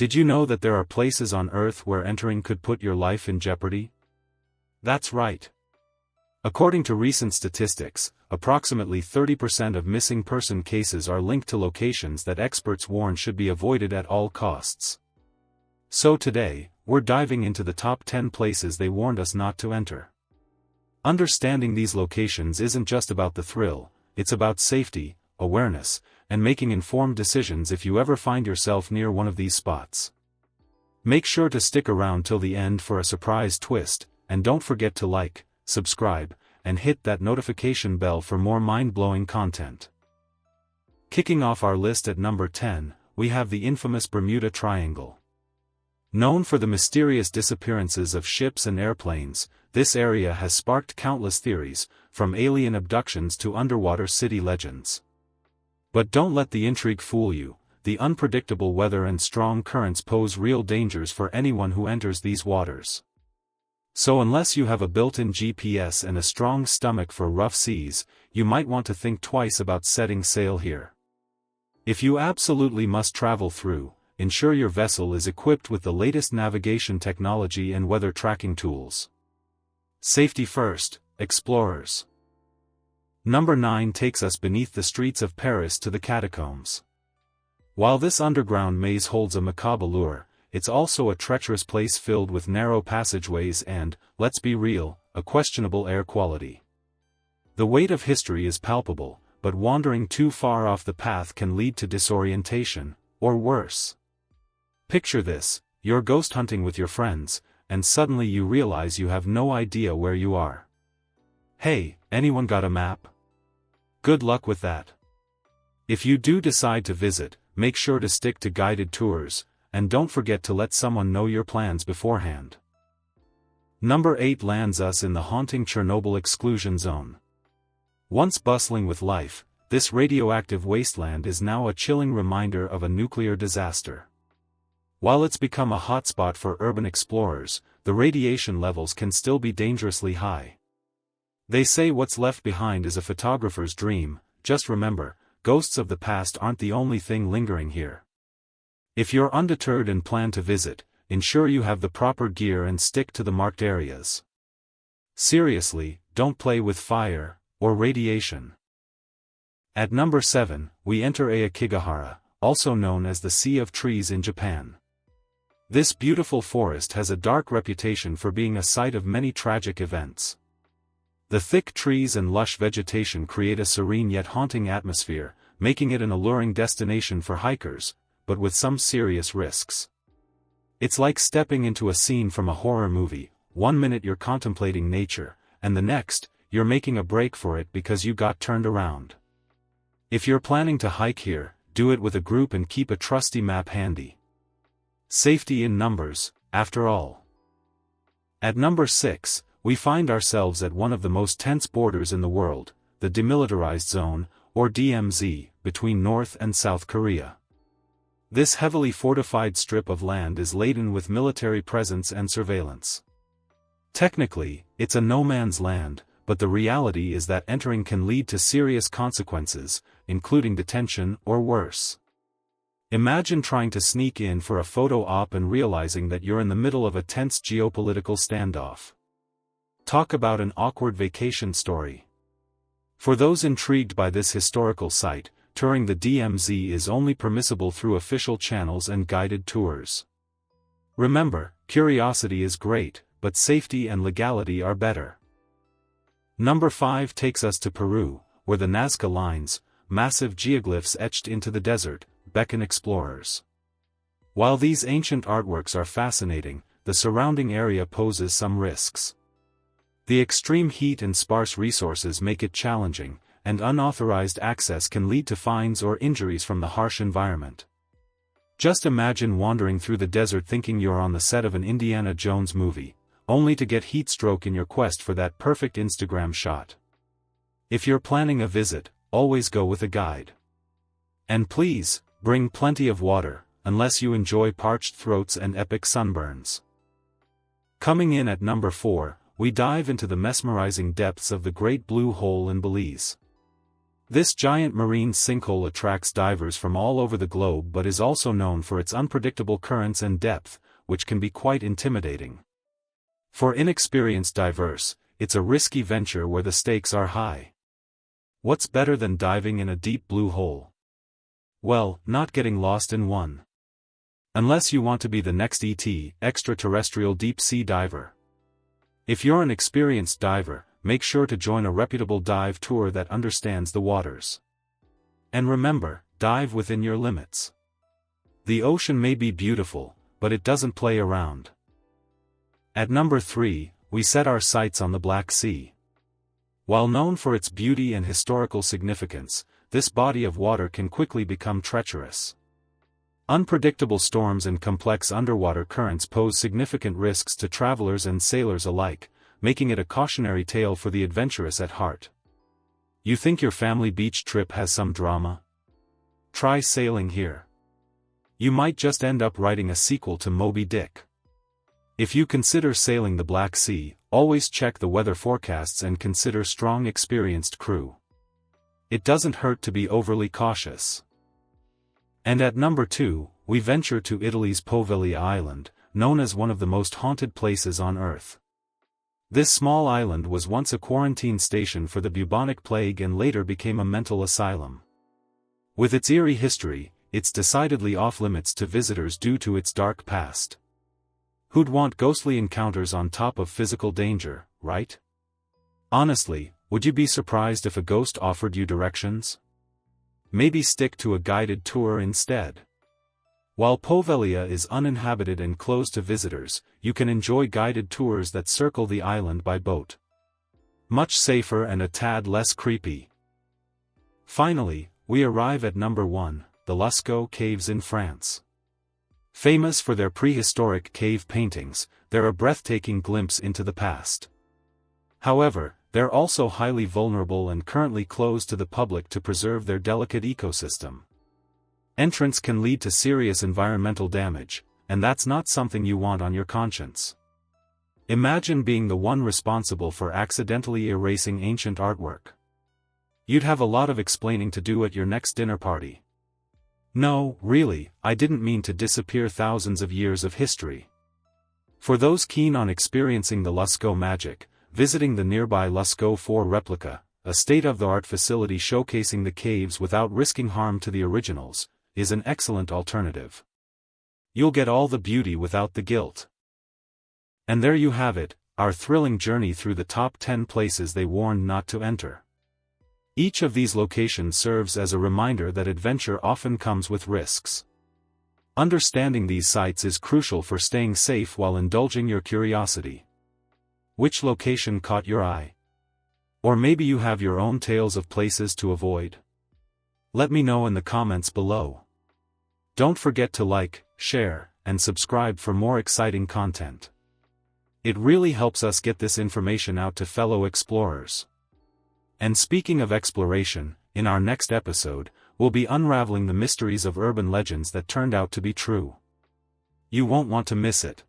Did you know that there are places on Earth where entering could put your life in jeopardy? That's right. According to recent statistics, approximately 30% of missing person cases are linked to locations that experts warn should be avoided at all costs. So today, we're diving into the top 10 places they warned us not to enter. Understanding these locations isn't just about the thrill, it's about safety, awareness, and making informed decisions if you ever find yourself near one of these spots. Make sure to stick around till the end for a surprise twist, and don't forget to like, subscribe, and hit that notification bell for more mind-blowing content. Kicking off our list at number 10, we have the infamous Bermuda Triangle. Known for the mysterious disappearances of ships and airplanes, this area has sparked countless theories, from alien abductions to underwater city legends. But don't let the intrigue fool you, the unpredictable weather and strong currents pose real dangers for anyone who enters these waters. So unless you have a built-in GPS and a strong stomach for rough seas, you might want to think twice about setting sail here. If you absolutely must travel through, ensure your vessel is equipped with the latest navigation technology and weather tracking tools. Safety first, explorers. Number 9 takes us beneath the streets of Paris to the catacombs. While this underground maze holds a macabre allure, it's also a treacherous place filled with narrow passageways and, let's be real, a questionable air quality. The weight of history is palpable, but wandering too far off the path can lead to disorientation, or worse. Picture this: you're ghost hunting with your friends, and suddenly you realize you have no idea where you are. Hey, anyone got a map? Good luck with that. If you do decide to visit, make sure to stick to guided tours, and don't forget to let someone know your plans beforehand. Number 8 lands us in the haunting Chernobyl exclusion zone. Once bustling with life, this radioactive wasteland is now a chilling reminder of a nuclear disaster. While it's become a hotspot for urban explorers, the radiation levels can still be dangerously high. They say what's left behind is a photographer's dream. Just remember, ghosts of the past aren't the only thing lingering here. If you're undeterred and plan to visit, ensure you have the proper gear and stick to the marked areas. Seriously, don't play with fire or radiation. At number 7, we enter Aokigahara, also known as the Sea of Trees in Japan. This beautiful forest has a dark reputation for being a site of many tragic events. The thick trees and lush vegetation create a serene yet haunting atmosphere, making it an alluring destination for hikers, but with some serious risks. It's like stepping into a scene from a horror movie. One minute you're contemplating nature, and the next, you're making a break for it because you got turned around. If you're planning to hike here, do it with a group and keep a trusty map handy. Safety in numbers, after all. At number 6, we find ourselves at one of the most tense borders in the world, the Demilitarized Zone, or DMZ, between North and South Korea. This heavily fortified strip of land is laden with military presence and surveillance. Technically, it's a no-man's land, but the reality is that entering can lead to serious consequences, including detention or worse. Imagine trying to sneak in for a photo op and realizing that you're in the middle of a tense geopolitical standoff. Talk about an awkward vacation story. For those intrigued by this historical site, touring the DMZ is only permissible through official channels and guided tours. Remember, curiosity is great, but safety and legality are better. Number 5 takes us to Peru, where the Nazca lines, massive geoglyphs etched into the desert, beckon explorers. While these ancient artworks are fascinating, the surrounding area poses some risks. The extreme heat and sparse resources make it challenging, and unauthorized access can lead to fines or injuries from the harsh environment. Just imagine wandering through the desert thinking you're on the set of an Indiana Jones movie, only to get heat stroke in your quest for that perfect Instagram shot. If you're planning a visit, always go with a guide. And please, bring plenty of water, unless you enjoy parched throats and epic sunburns. Coming in at number 4, we dive into the mesmerizing depths of the Great Blue Hole in Belize. This giant marine sinkhole attracts divers from all over the globe but is also known for its unpredictable currents and depth, which can be quite intimidating. For inexperienced divers, it's a risky venture where the stakes are high. What's better than diving in a deep blue hole? Well, not getting lost in one. Unless you want to be the next ET, extraterrestrial deep-sea diver. If you're an experienced diver, make sure to join a reputable dive tour that understands the waters. And remember, dive within your limits. The ocean may be beautiful, but it doesn't play around. At number 3, we set our sights on the Black Sea. While known for its beauty and historical significance, this body of water can quickly become treacherous. Unpredictable storms and complex underwater currents pose significant risks to travelers and sailors alike, making it a cautionary tale for the adventurous at heart. You think your family beach trip has some drama? Try sailing here. You might just end up writing a sequel to Moby Dick. If you consider sailing the Black Sea, always check the weather forecasts and consider strong experienced crew. It doesn't hurt to be overly cautious. And at number 2, we venture to Italy's Poveglia Island, known as one of the most haunted places on Earth. This small island was once a quarantine station for the bubonic plague and later became a mental asylum. With its eerie history, it's decidedly off-limits to visitors due to its dark past. Who'd want ghostly encounters on top of physical danger, right? Honestly, would you be surprised if a ghost offered you directions? Maybe stick to a guided tour instead. While Poveglia is uninhabited and closed to visitors, you can enjoy guided tours that circle the island by boat. Much safer and a tad less creepy. Finally, we arrive at number 1, the Lascaux Caves in France. Famous for their prehistoric cave paintings, they're a breathtaking glimpse into the past. However, they're also highly vulnerable and currently closed to the public to preserve their delicate ecosystem. Entrance can lead to serious environmental damage, and that's not something you want on your conscience. Imagine being the one responsible for accidentally erasing ancient artwork. You'd have a lot of explaining to do at your next dinner party. No, really, I didn't mean to disappear thousands of years of history. For those keen on experiencing the Lascaux magic, visiting the nearby Lascaux 4 replica, a state-of-the-art facility showcasing the caves without risking harm to the originals, is an excellent alternative. You'll get all the beauty without the guilt. And there you have it, our thrilling journey through the top 10 places they warned not to enter. Each of these locations serves as a reminder that adventure often comes with risks. Understanding these sites is crucial for staying safe while indulging your curiosity. Which location caught your eye? Or maybe you have your own tales of places to avoid? Let me know in the comments below. Don't forget to like, share, and subscribe for more exciting content. It really helps us get this information out to fellow explorers. And speaking of exploration, in our next episode, we'll be unraveling the mysteries of urban legends that turned out to be true. You won't want to miss it.